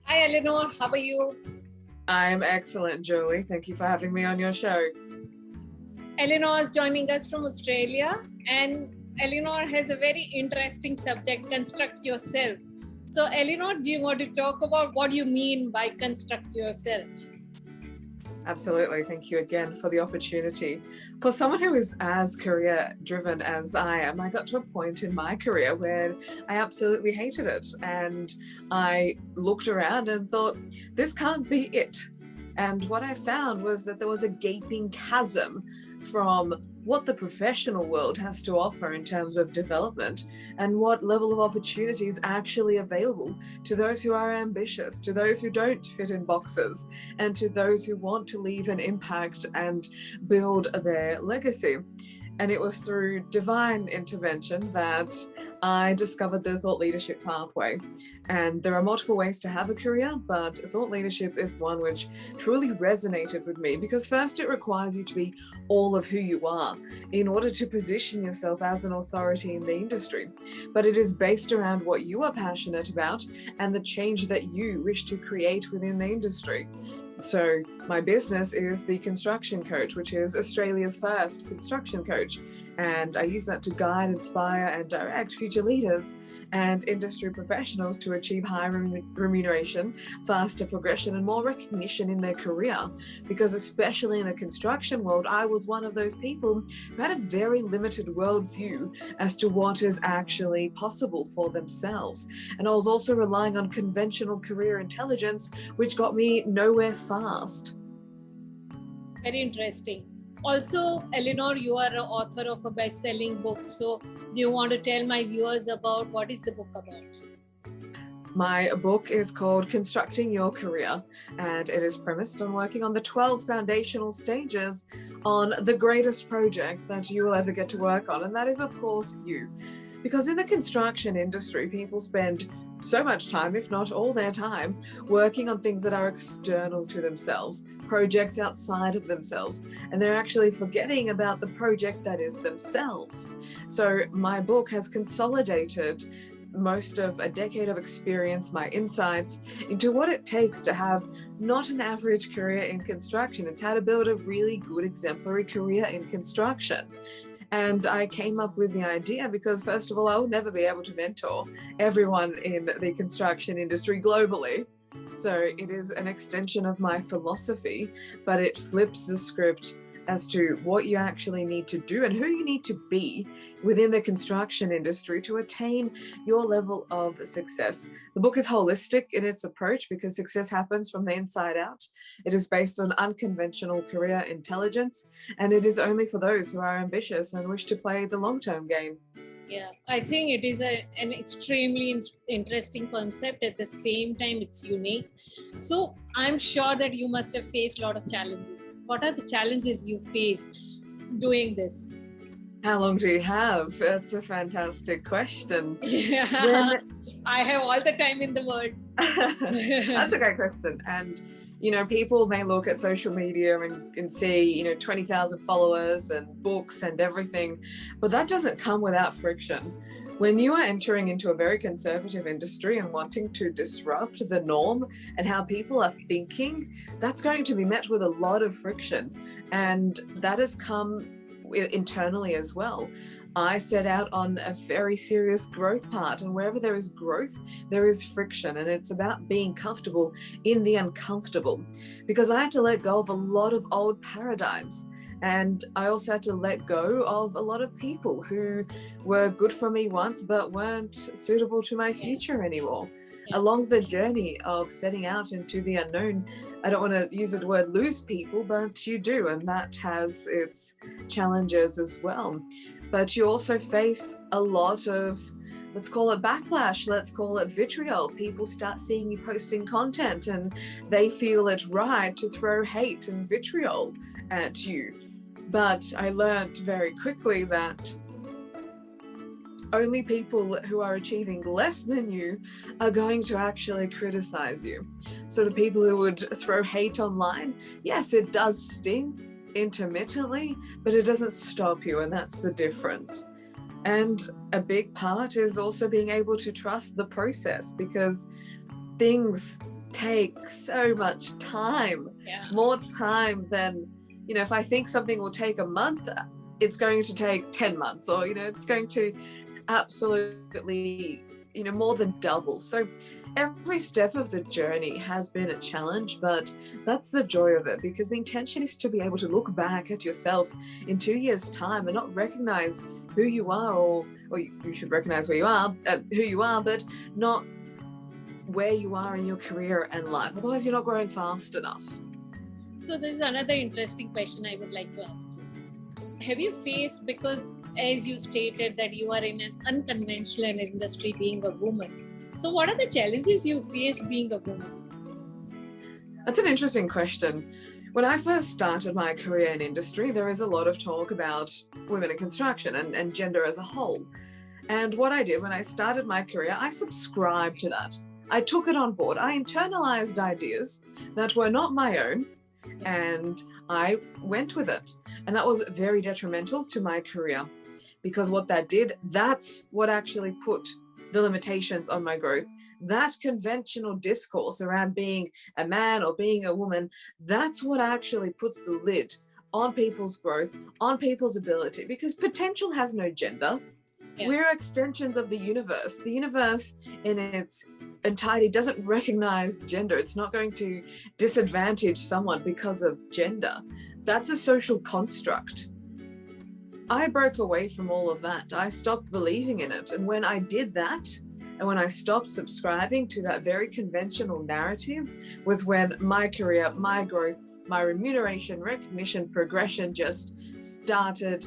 Hi, Elinor. How are you? I'm excellent, Julie. Thank you for having me on your show. Elinor is joining us from Australia, and Elinor has a very interesting subject, construct yourself. So, Elinor, do you want to talk about what you mean by construct yourself? Absolutely. Thank you again for the opportunity. For someone who is as career driven as I am, I got to a point in my career where I absolutely hated it. And I looked around and thought, this can't be it. And what I found was that there was a gaping chasm from what the professional world has to offer in terms of development and what level of opportunity is actually available to those who are ambitious, to those who don't fit in boxes, and to those who want to leave an impact and build their legacy. And it was through divine intervention that I discovered the thought leadership pathway. And there are multiple ways to have a career, but thought leadership is one which truly resonated with me because first it requires you to be all of who you are in order to position yourself as an authority in the industry. But it is based around what you are passionate about and the change that you wish to create within the industry. So my business is the Construction Coach, which is Australia's first construction coach. And I use that to guide, inspire, and direct future leaders and industry professionals to achieve higher remuneration, faster progression, and more recognition in their career. Because especially in the construction world, I was one of those people who had a very limited worldview as to what is actually possible for themselves. And I was also relying on conventional career intelligence, which got me nowhere fast. Very interesting. Also, Elinor, you are an author of a best-selling book. So do you want to tell my viewers about what is the book about? My book is called Constructing Your Career, and it is premised on working on the 12 foundational stages on the greatest project that you will ever get to work on, and that is, of course, you. Because in the construction industry, people spend so much time, if not all their time, working on things that are external to themselves, projects outside of themselves, and they're actually forgetting about the project that is themselves. So my book has consolidated most of a decade of experience, my insights, into what it takes to have not an average career in construction. It's how to build a really good exemplary career in construction. And I came up with the idea because, first of all, I will never be able to mentor everyone in the construction industry globally. So it is an extension of my philosophy, but it flips the script as to what you actually need to do and who you need to be within the construction industry to attain your level of success. The book is holistic in its approach because success happens from the inside out. It is based on unconventional career intelligence, and it is only for those who are ambitious and wish to play the long-term game. Yeah, I think it is an extremely interesting concept. At the same time, it's unique. So I'm sure that you must have faced a lot of challenges. What are the challenges you faced doing this? How long do you have? That's a fantastic question. Yeah, I have all the time in the world. That's a great question. And people may look at social media and see, 20,000 followers and books and everything, but that doesn't come without friction. When you are entering into a very conservative industry and wanting to disrupt the norm and how people are thinking, that's going to be met with a lot of friction. And that has come internally as well. I set out on a very serious growth part, and wherever there is growth, there is friction, and it's about being comfortable in the uncomfortable, because I had to let go of a lot of old paradigms, and I also had to let go of a lot of people who were good for me once but weren't suitable to my future anymore. Along the journey of setting out into the unknown, I don't want to use the word lose people, but you do, and that has its challenges as well. But you also face a lot of, let's call it backlash, let's call it vitriol. People start seeing you posting content and they feel it right to throw hate and vitriol at you. But I learned very quickly that only people who are achieving less than you are going to actually criticize you. So the people who would throw hate online, yes, it does sting intermittently, but it doesn't stop you, and that's the difference. And a big part is also being able to trust the process, because things take so much time, Yeah. more time than, if I think something will take a month, it's going to take 10 months, or, it's going to absolutely, more than double. So every step of the journey has been a challenge, but that's the joy of it, because the intention is to be able to look back at yourself in 2 years' time and not recognize who you are, or you should recognize who you are, but not where you are in your career and life. Otherwise, you're not growing fast enough. So this is another interesting question I would like to ask you. Have you faced, because as you stated that you are in an unconventional industry being a woman, so what are the challenges you faced being a woman? That's an interesting question. When I first started my career in industry, there is a lot of talk about women in construction and gender as a whole. And what I did when I started my career, I subscribed to that. I took it on board. I internalized ideas that were not my own, and I went with it. And that was very detrimental to my career, because what that did, that's what actually put the limitations on my growth. That conventional discourse around being a man or being a woman, that's what actually puts the lid on people's growth, on people's ability, because potential has no gender. Yeah. We're extensions of the universe. The universe in its entirety doesn't recognize gender. It's not going to disadvantage someone because of gender. That's a social construct. I broke away from all of that. I stopped believing in it. And when I did that, and when I stopped subscribing to that very conventional narrative, was when my career, my growth, my remuneration, recognition, progression just started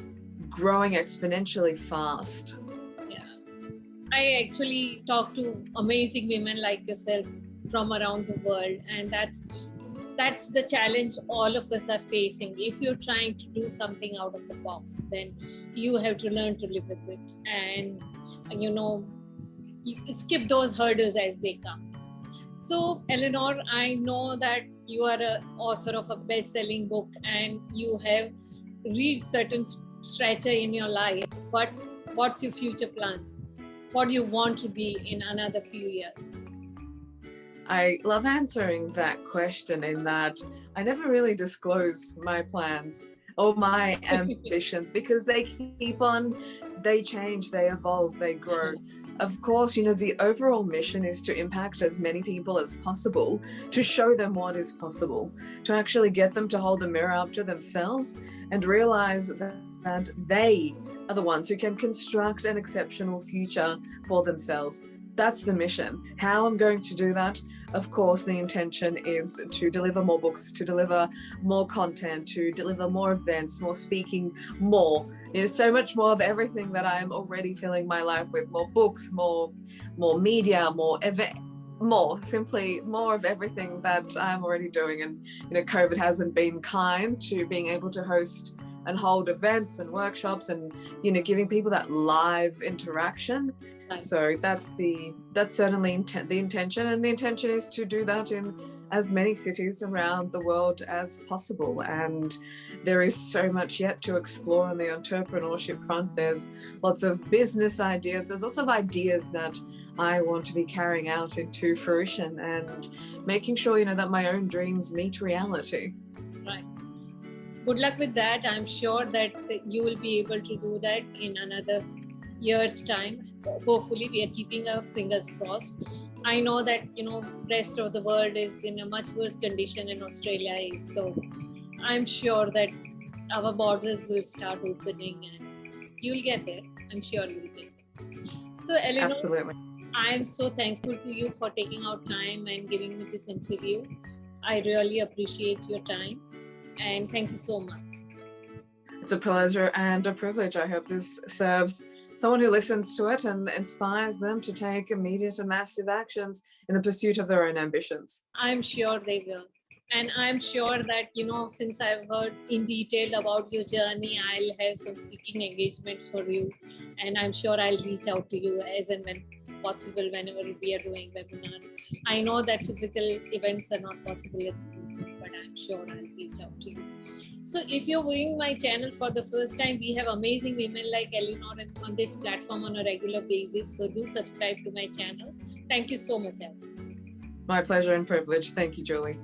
growing exponentially fast. Yeah. I actually talk to amazing women like yourself from around the world, and that's the challenge all of us are facing. If you're trying to do something out of the box, then you have to learn to live with it, and you skip those hurdles as they come. So Elinor, I know that you are an author of a best-selling book and you have reached certain stature in your life, but what's your future plans? What do you want to be in another few years? I love answering that question, in that I never really disclose my plans or my ambitions, because they change, they evolve, they grow. Of course, the overall mission is to impact as many people as possible, to show them what is possible, to actually get them to hold the mirror up to themselves and realize that they are the ones who can construct an exceptional future for themselves. That's the mission. How I'm going to do that? Of course, the intention is to deliver more books, to deliver more content, to deliver more events, more speaking, more. There's so much more of everything that I'm already filling my life with. More books, more media, more simply more of everything that I'm already doing. And COVID hasn't been kind to being able to host and hold events and workshops and giving people that live interaction. So that's certainly the intention, and the intention is to do that in as many cities around the world as possible. And there is so much yet to explore on the entrepreneurship front. There's lots of business ideas. There's lots of ideas that I want to be carrying out into fruition, and making sure that my own dreams meet reality. Right. Good luck with that. I'm sure that you will be able to do that in another year's time. Hopefully, we are keeping our fingers crossed. I know that rest of the world is in a much worse condition than Australia is, so I'm sure that our borders will start opening and you'll get there. I'm sure you'll get there. So Elinor, absolutely, I'm so thankful to you for taking out time and giving me this interview. I really appreciate your time, and thank you so much. It's a pleasure and a privilege. I hope this serves someone who listens to it and inspires them to take immediate and massive actions in the pursuit of their own ambitions. I'm sure they will. And I'm sure that, since I've heard in detail about your journey, I'll have some speaking engagements for you. And I'm sure I'll reach out to you as and when possible, whenever we are doing webinars. I know that physical events are not possible at the moment, but I'm sure I'll reach out to you. So if you're viewing my channel for the first time, we have amazing women like Elinor on this platform on a regular basis. So do subscribe to my channel. Thank you so much, Elinor. My pleasure and privilege. Thank you, Julie.